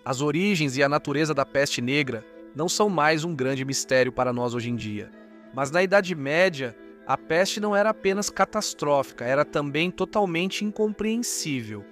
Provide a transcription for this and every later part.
As origens e a natureza da peste negra não são mais um grande mistério para nós hoje em dia. Mas na Idade Média, a peste não era apenas catastrófica, era também totalmente incompreensível.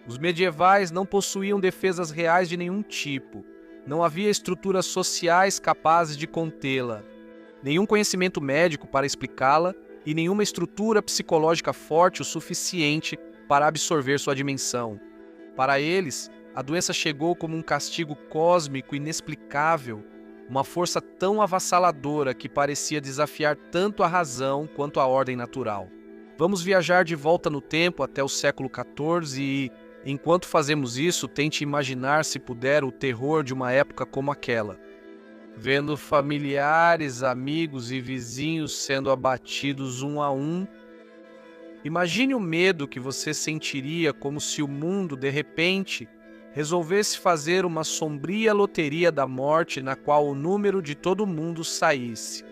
Os medievais não possuíam defesas reais de nenhum tipo. Não havia estruturas sociais capazes de contê-la, nenhum conhecimento médico para explicá-la e nenhuma estrutura psicológica forte o suficiente para absorver sua dimensão. Para eles, a doença chegou como um castigo cósmico inexplicável, uma força tão avassaladora que parecia desafiar tanto a razão quanto a ordem natural. Vamos viajar de volta no tempo até o século XIV e, enquanto fazemos isso, tente imaginar, se puder, o terror de uma época como aquela. Vendo familiares, amigos e vizinhos sendo abatidos um a um. Imagine o medo que você sentiria, como se o mundo, de repente, resolvesse fazer uma sombria loteria da morte na qual o número de todo mundo saísse.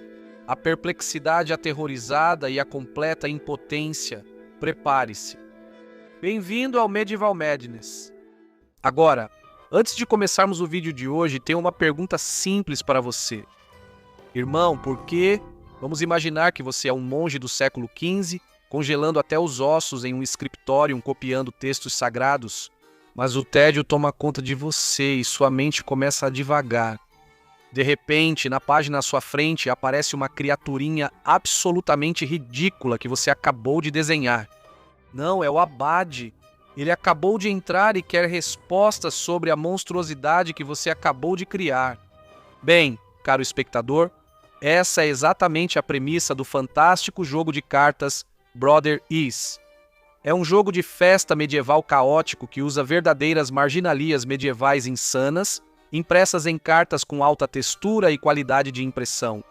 A perplexidade aterrorizada e a completa impotência. Prepare-se. Bem-vindo ao Medieval Madness. Agora, antes de começarmos o vídeo de hoje, tenho uma pergunta simples para você. Irmão, por que? Vamos imaginar que você é um monge do século XV, congelando até os ossos em um scriptorium copiando textos sagrados, mas o tédio toma conta de você e sua mente começa a divagar. De repente, na página à sua frente, aparece uma criaturinha absolutamente ridícula que você acabou de desenhar. Não, é o Abade. Ele acabou de entrar e quer respostas sobre a monstruosidade que você acabou de criar. Bem, caro espectador, essa é exatamente a premissa do fantástico jogo de cartas Brother Is. É um jogo de festa medieval caótico que usa verdadeiras marginalias medievais insanas, impressas em cartas com alta textura e qualidade de impressão.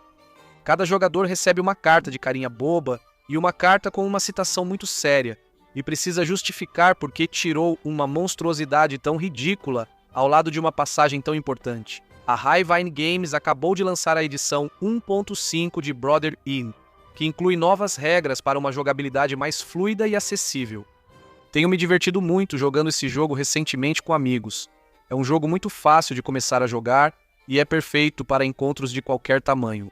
Cada jogador recebe uma carta de carinha boba e uma carta com uma citação muito séria, e precisa justificar por que tirou uma monstruosidade tão ridícula ao lado de uma passagem tão importante. A Highvine Games acabou de lançar a edição 1.5 de Brother In, que inclui novas regras para uma jogabilidade mais fluida e acessível. Tenho me divertido muito jogando esse jogo recentemente com amigos. É um jogo muito fácil de começar a jogar e é perfeito para encontros de qualquer tamanho.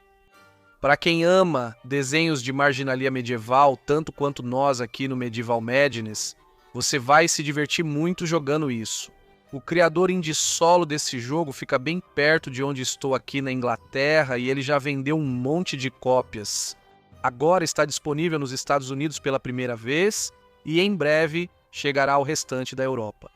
Para quem ama desenhos de marginalia medieval, tanto quanto nós aqui no Medieval Madness, você vai se divertir muito jogando isso. O criador indie solo desse jogo fica bem perto de onde estou aqui na Inglaterra e ele já vendeu um monte de cópias. Agora está disponível nos Estados Unidos pela primeira vez e em breve chegará ao restante da Europa.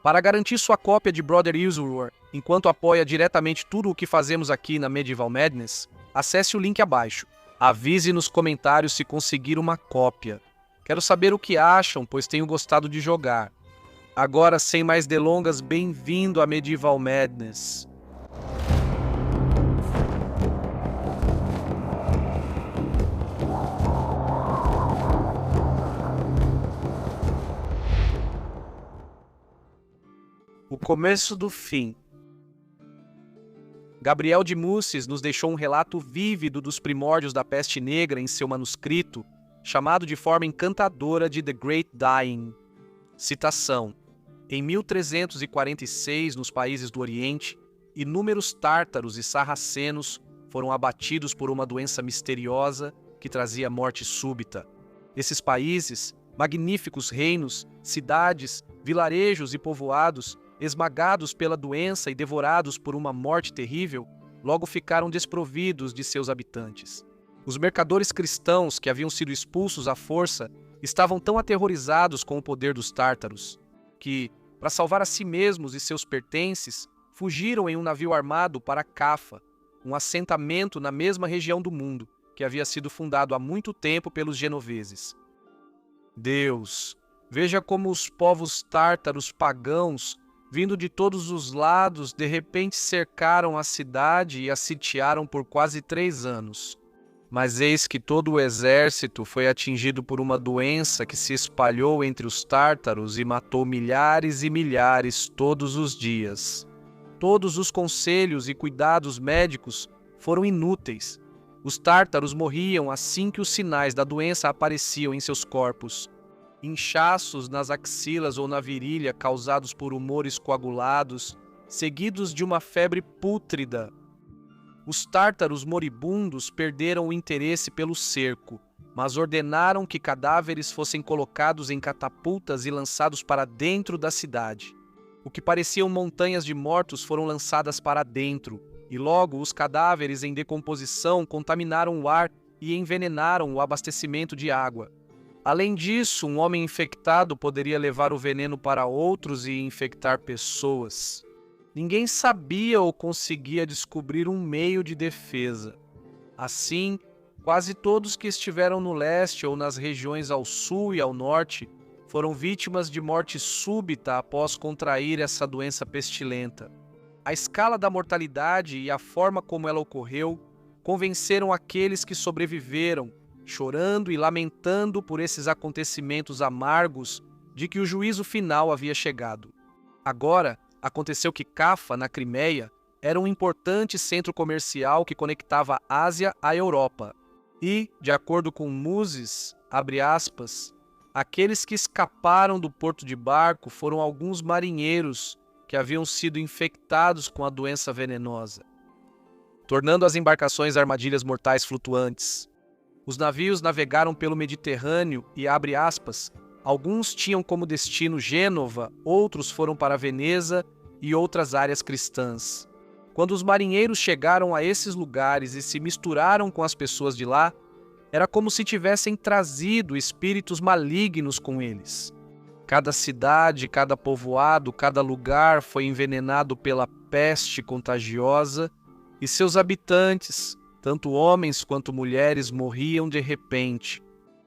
Para garantir sua cópia de Brother Usurer, enquanto apoia diretamente tudo o que fazemos aqui na Medieval Madness, acesse o link abaixo. Avise nos comentários se conseguir uma cópia. Quero saber o que acham, pois tenho gostado de jogar. Agora, sem mais delongas, bem-vindo a Medieval Madness. O começo do fim. Gabriel de Mussis nos deixou um relato vívido dos primórdios da peste negra em seu manuscrito, chamado de forma encantadora de The Great Dying. Citação: em 1346, nos países do Oriente, inúmeros tártaros e sarracenos foram abatidos por uma doença misteriosa que trazia morte súbita. Esses países, magníficos reinos, cidades, vilarejos e povoados, esmagados pela doença e devorados por uma morte terrível, logo ficaram desprovidos de seus habitantes. Os mercadores cristãos que haviam sido expulsos à força estavam tão aterrorizados com o poder dos tártaros que, para salvar a si mesmos e seus pertences, fugiram em um navio armado para Cafa, um assentamento na mesma região do mundo que havia sido fundado há muito tempo pelos genoveses. Deus, veja como os povos tártaros pagãos, vindo de todos os lados, de repente cercaram a cidade e a sitiaram por quase 3 anos. Mas eis que todo o exército foi atingido por uma doença que se espalhou entre os tártaros e matou milhares e milhares todos os dias. Todos os conselhos e cuidados médicos foram inúteis. Os tártaros morriam assim que os sinais da doença apareciam em seus corpos. inchaços nas axilas ou na virilha causados por humores coagulados, seguidos de uma febre pútrida. Os tártaros moribundos perderam o interesse pelo cerco, mas ordenaram que cadáveres fossem colocados em catapultas e lançados para dentro da cidade. O que pareciam montanhas de mortos foram lançadas para dentro, e logo os cadáveres em decomposição contaminaram o ar e envenenaram o abastecimento de água. Além disso, um homem infectado poderia levar o veneno para outros e infectar pessoas. Ninguém sabia ou conseguia descobrir um meio de defesa. Assim, quase todos que estiveram no leste ou nas regiões ao sul e ao norte foram vítimas de morte súbita após contrair essa doença pestilenta. A escala da mortalidade e a forma como ela ocorreu convenceram aqueles que sobreviveram, chorando e lamentando por esses acontecimentos amargos, de que o juízo final havia chegado. Agora, aconteceu que Cafa, na Crimeia, era um importante centro comercial que conectava a Ásia à Europa. E, de acordo com Muses, abre aspas, aqueles que escaparam do porto de barco foram alguns marinheiros que haviam sido infectados com a doença venenosa, tornando as embarcações armadilhas mortais flutuantes. Os navios navegaram pelo Mediterrâneo e, abre aspas, alguns tinham como destino Gênova, outros foram para Veneza e outras áreas cristãs. Quando os marinheiros chegaram a esses lugares e se misturaram com as pessoas de lá, era como se tivessem trazido espíritos malignos com eles. Cada cidade, cada povoado, cada lugar foi envenenado pela peste contagiosa e seus habitantes, tanto homens quanto mulheres, morriam de repente.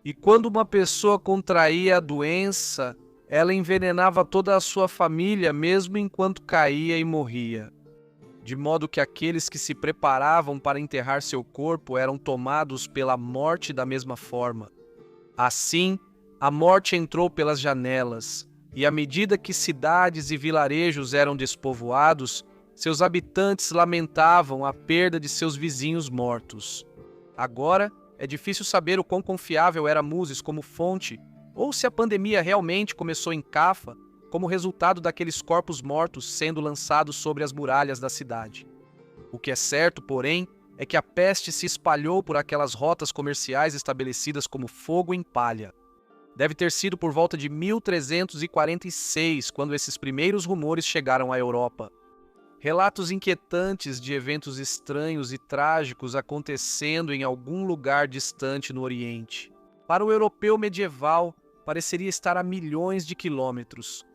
E quando uma pessoa contraía a doença, ela envenenava toda a sua família mesmo enquanto caía e morria. De modo que aqueles que se preparavam para enterrar seu corpo eram tomados pela morte da mesma forma. Assim, a morte entrou pelas janelas, e à medida que cidades e vilarejos eram despovoados, seus habitantes lamentavam a perda de seus vizinhos mortos. Agora, é difícil saber o quão confiável era Muses como fonte, ou se a pandemia realmente começou em Cafa, como resultado daqueles corpos mortos sendo lançados sobre as muralhas da cidade. O que é certo, porém, é que a peste se espalhou por aquelas rotas comerciais estabelecidas como fogo em palha. Deve ter sido por volta de 1346, quando esses primeiros rumores chegaram à Europa. Relatos inquietantes de eventos estranhos e trágicos acontecendo em algum lugar distante no Oriente. Para o europeu medieval, pareceria estar a milhões de quilômetros.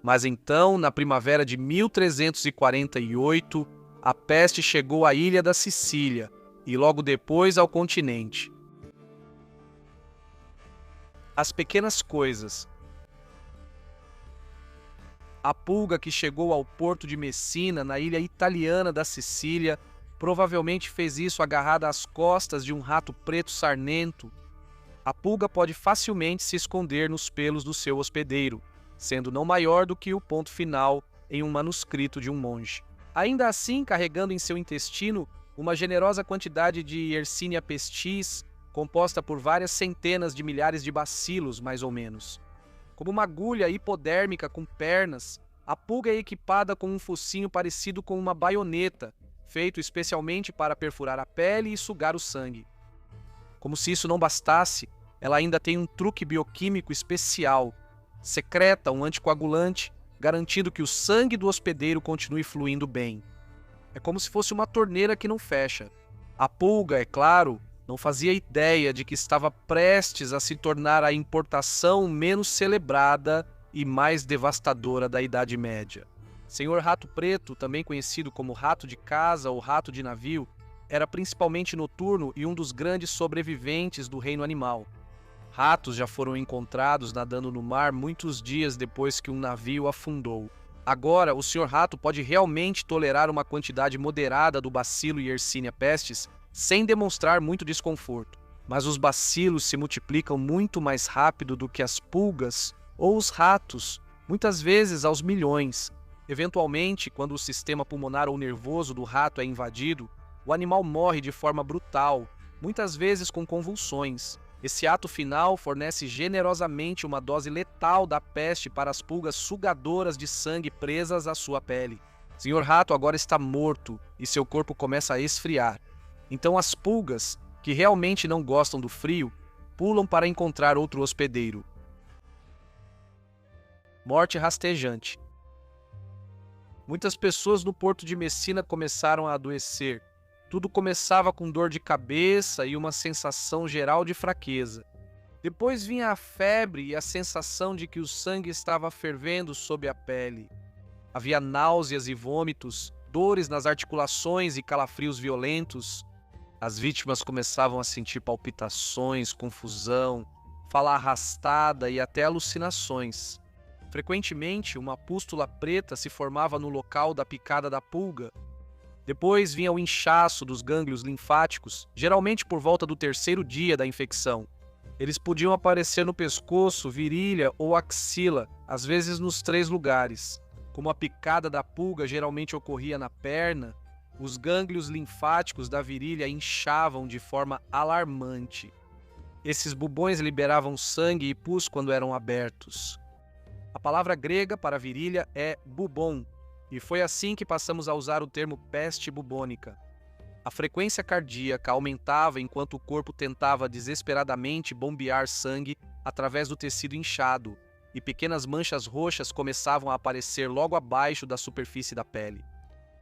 Mas então, na primavera de 1348, a peste chegou à ilha da Sicília e logo depois ao continente. As pequenas coisas. A pulga que chegou ao porto de Messina, na ilha italiana da Sicília, provavelmente fez isso agarrada às costas de um rato preto sarnento. A pulga pode facilmente se esconder nos pelos do seu hospedeiro, sendo não maior do que o ponto final em um manuscrito de um monge. Ainda assim, carregando em seu intestino uma generosa quantidade de Yersinia pestis, composta por várias centenas de milhares de bacilos, mais ou menos. Como uma agulha hipodérmica com pernas, a pulga é equipada com um focinho parecido com uma baioneta, feito especialmente para perfurar a pele e sugar o sangue. Como se isso não bastasse, ela ainda tem um truque bioquímico especial. Secreta um anticoagulante, garantindo que o sangue do hospedeiro continue fluindo bem. É como se fosse uma torneira que não fecha. A pulga, é claro, não fazia ideia de que estava prestes a se tornar a importação menos celebrada e mais devastadora da Idade Média. Senhor Rato Preto, também conhecido como rato de casa ou rato de navio, era principalmente noturno e um dos grandes sobreviventes do reino animal. Ratos já foram encontrados nadando no mar muitos dias depois que um navio afundou. Agora, o Sr. Rato pode realmente tolerar uma quantidade moderada do bacilo Yersinia pestis sem demonstrar muito desconforto. Mas os bacilos se multiplicam muito mais rápido do que as pulgas ou os ratos, muitas vezes aos milhões. Eventualmente, quando o sistema pulmonar ou nervoso do rato é invadido, o animal morre de forma brutal, muitas vezes com convulsões, Esse ato final fornece generosamente uma dose letal da peste para as pulgas sugadoras de sangue presas à sua pele. Senhor Rato agora está morto e seu corpo começa a esfriar. Então as pulgas, que realmente não gostam do frio, pulam para encontrar outro hospedeiro. Morte rastejante. Muitas pessoas no Porto de Messina começaram a adoecer. Tudo começava com dor de cabeça e uma sensação geral de fraqueza. Depois vinha a febre e a sensação de que o sangue estava fervendo sob a pele. Havia náuseas e vômitos, dores nas articulações e calafrios violentos. As vítimas começavam a sentir palpitações, confusão, fala arrastada e até alucinações. Frequentemente, uma pústula preta se formava no local da picada da pulga. Depois vinha o inchaço dos gânglios linfáticos, geralmente por volta do 3º dia da infecção. Eles podiam aparecer no pescoço, virilha ou axila, às vezes nos 3 lugares. Como a picada da pulga geralmente ocorria na perna, os gânglios linfáticos da virilha inchavam de forma alarmante. Esses bubões liberavam sangue e pus quando eram abertos. A palavra grega para virilha é bubon, e foi assim que passamos a usar o termo peste bubônica. A frequência cardíaca aumentava enquanto o corpo tentava desesperadamente bombear sangue através do tecido inchado, e pequenas manchas roxas começavam a aparecer logo abaixo da superfície da pele.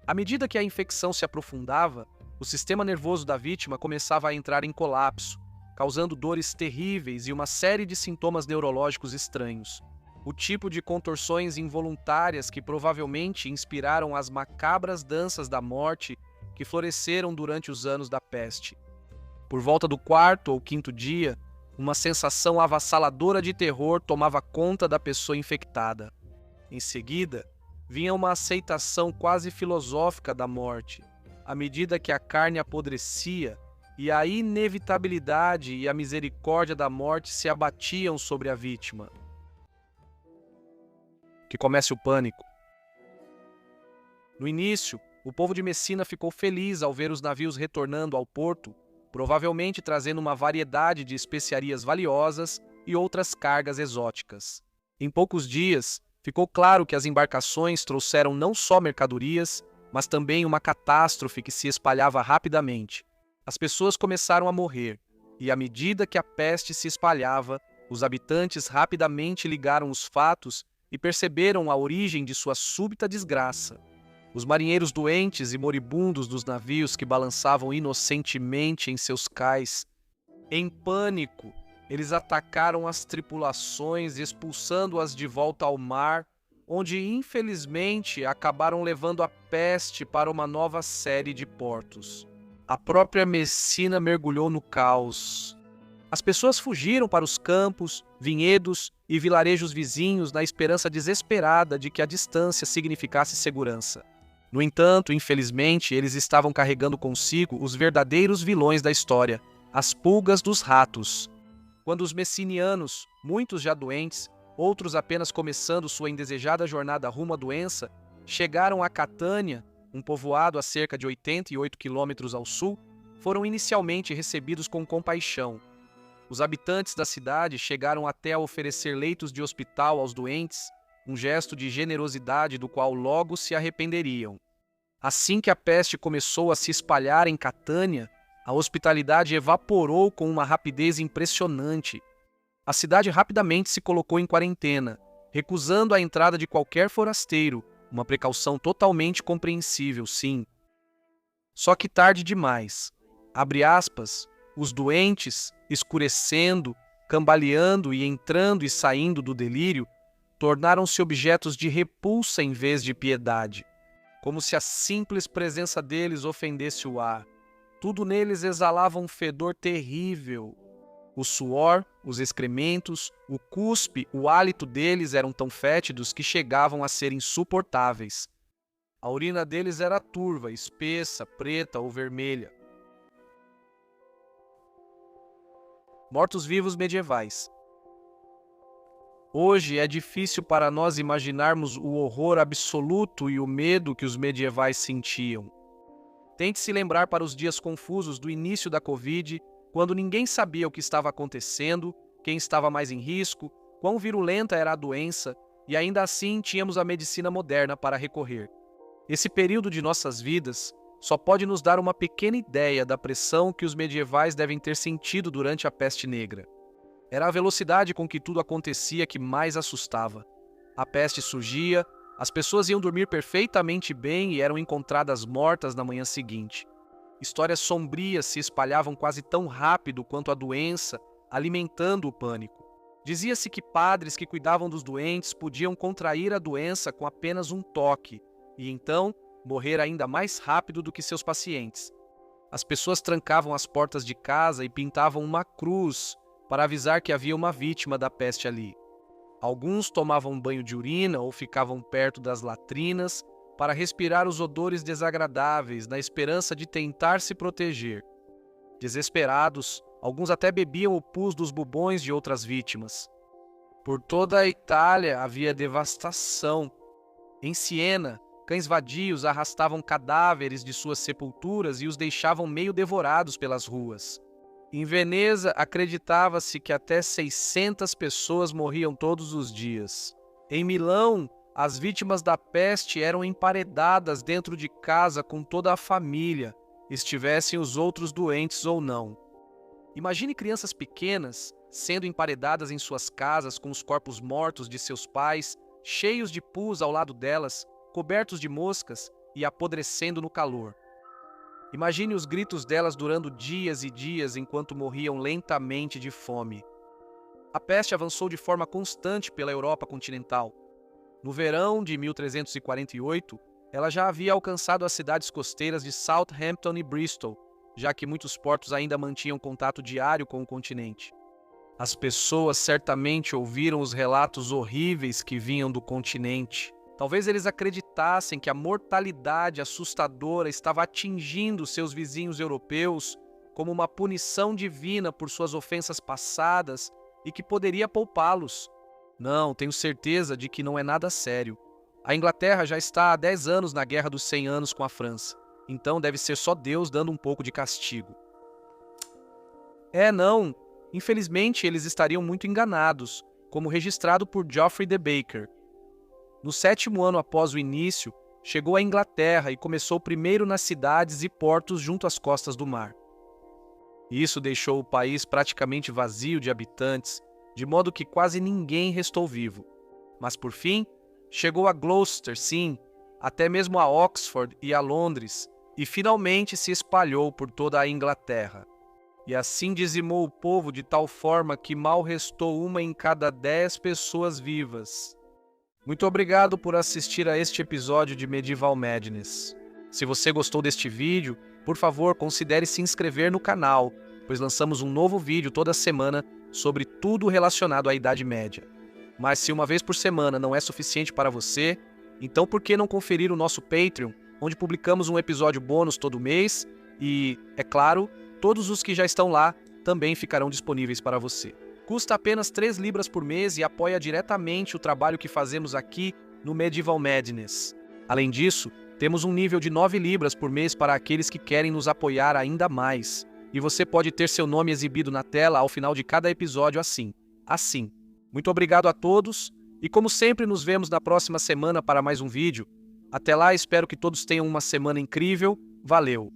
À medida que a infecção se aprofundava, o sistema nervoso da vítima começava a entrar em colapso, causando dores terríveis e uma série de sintomas neurológicos estranhos. O tipo de contorções involuntárias que provavelmente inspiraram as macabras danças da morte que floresceram durante os anos da peste. Por volta do 4º ou 5º dia, uma sensação avassaladora de terror tomava conta da pessoa infectada. Em seguida, vinha uma aceitação quase filosófica da morte, à medida que a carne apodrecia e a inevitabilidade e a misericórdia da morte se abatiam sobre a vítima. Que comece o pânico. No início, o povo de Messina ficou feliz ao ver os navios retornando ao porto, provavelmente trazendo uma variedade de especiarias valiosas e outras cargas exóticas. Em poucos dias, ficou claro que as embarcações trouxeram não só mercadorias, mas também uma catástrofe que se espalhava rapidamente. As pessoas começaram a morrer, e à medida que a peste se espalhava, os habitantes rapidamente ligaram os fatos e perceberam a origem de sua súbita desgraça. Os marinheiros doentes e moribundos dos navios que balançavam inocentemente em seus cais. Em pânico, eles atacaram as tripulações, expulsando-as de volta ao mar, onde, infelizmente, acabaram levando a peste para uma nova série de portos. A própria Messina mergulhou no caos. As pessoas fugiram para os campos, vinhedos e vilarejos vizinhos na esperança desesperada de que a distância significasse segurança. No entanto, infelizmente, eles estavam carregando consigo os verdadeiros vilões da história, as pulgas dos ratos. Quando os messinianos, muitos já doentes, outros apenas começando sua indesejada jornada rumo à doença, chegaram a Catânia, um povoado a cerca de 88 quilômetros ao sul, foram inicialmente recebidos com compaixão. Os habitantes da cidade chegaram até a oferecer leitos de hospital aos doentes, um gesto de generosidade do qual logo se arrependeriam. Assim que a peste começou a se espalhar em Catânia, a hospitalidade evaporou com uma rapidez impressionante. A cidade rapidamente se colocou em quarentena, recusando a entrada de qualquer forasteiro, uma precaução totalmente compreensível, sim. Só que tarde demais. Abre aspas, os doentes, escurecendo, cambaleando e entrando e saindo do delírio, tornaram-se objetos de repulsa em vez de piedade, como se a simples presença deles ofendesse o ar. Tudo neles exalava um fedor terrível. O suor, os excrementos, o cuspe, o hálito deles eram tão fétidos que chegavam a ser insuportáveis. A urina deles era turva, espessa, preta ou vermelha. Mortos-vivos medievais. Hoje é difícil para nós imaginarmos o horror absoluto e o medo que os medievais sentiam. Tente se lembrar para os dias confusos do início da Covid, quando ninguém sabia o que estava acontecendo, quem estava mais em risco, quão virulenta era a doença, e ainda assim tínhamos a medicina moderna para recorrer. Esse período de nossas vidas só pode nos dar uma pequena ideia da pressão que os medievais devem ter sentido durante a peste negra. Era a velocidade com que tudo acontecia que mais assustava. A peste surgia, as pessoas iam dormir perfeitamente bem e eram encontradas mortas na manhã seguinte. Histórias sombrias se espalhavam quase tão rápido quanto a doença, alimentando o pânico. Dizia-se que padres que cuidavam dos doentes podiam contrair a doença com apenas um toque, e então morrer ainda mais rápido do que seus pacientes. As pessoas trancavam as portas de casa e pintavam uma cruz para avisar que havia uma vítima da peste ali. Alguns tomavam banho de urina ou ficavam perto das latrinas para respirar os odores desagradáveis na esperança de tentar se proteger. Desesperados, alguns até bebiam o pus dos bubões de outras vítimas. Por toda a Itália havia devastação. Em Siena, cães vadios arrastavam cadáveres de suas sepulturas e os deixavam meio devorados pelas ruas. Em Veneza, acreditava-se que até 600 pessoas morriam todos os dias. Em Milão, as vítimas da peste eram emparedadas dentro de casa com toda a família, estivessem os outros doentes ou não. Imagine crianças pequenas sendo emparedadas em suas casas com os corpos mortos de seus pais, cheios de pus ao lado delas, cobertos de moscas e apodrecendo no calor. Imagine os gritos delas durando dias e dias enquanto morriam lentamente de fome. A peste avançou de forma constante pela Europa continental. No verão de 1348, ela já havia alcançado as cidades costeiras de Southampton e Bristol, já que muitos portos ainda mantinham contato diário com o continente. As pessoas certamente ouviram os relatos horríveis que vinham do continente. Talvez eles acreditassem que a mortalidade assustadora estava atingindo seus vizinhos europeus como uma punição divina por suas ofensas passadas e que poderia poupá-los. Não, tenho certeza de que não é nada sério. A Inglaterra já está há 10 anos na Guerra dos 100 Anos com a França, então deve ser só Deus dando um pouco de castigo. Não. Infelizmente eles estariam muito enganados, como registrado por Geoffrey de Baker. No 7º ano após o início, chegou à Inglaterra e começou primeiro nas cidades e portos junto às costas do mar. Isso deixou o país praticamente vazio de habitantes, de modo que quase ninguém restou vivo. Mas por fim, chegou a Gloucester, sim, até mesmo a Oxford e a Londres, e finalmente se espalhou por toda a Inglaterra. E assim dizimou o povo de tal forma que mal restou uma em cada 10 pessoas vivas. Muito obrigado por assistir a este episódio de Medieval Madness. Se você gostou deste vídeo, por favor, considere se inscrever no canal, pois lançamos um novo vídeo toda semana sobre tudo relacionado à Idade Média. Mas se uma vez por semana não é suficiente para você, então por que não conferir o nosso Patreon, onde publicamos um episódio bônus todo mês e, é claro, todos os que já estão lá também ficarão disponíveis para você. Custa apenas 3 libras por mês e apoia diretamente o trabalho que fazemos aqui no Medieval Madness. Além disso, temos um nível de 9 libras por mês para aqueles que querem nos apoiar ainda mais. E você pode ter seu nome exibido na tela ao final de cada episódio assim. Muito obrigado a todos e como sempre nos vemos na próxima semana para mais um vídeo. Até lá, espero que todos tenham uma semana incrível. Valeu!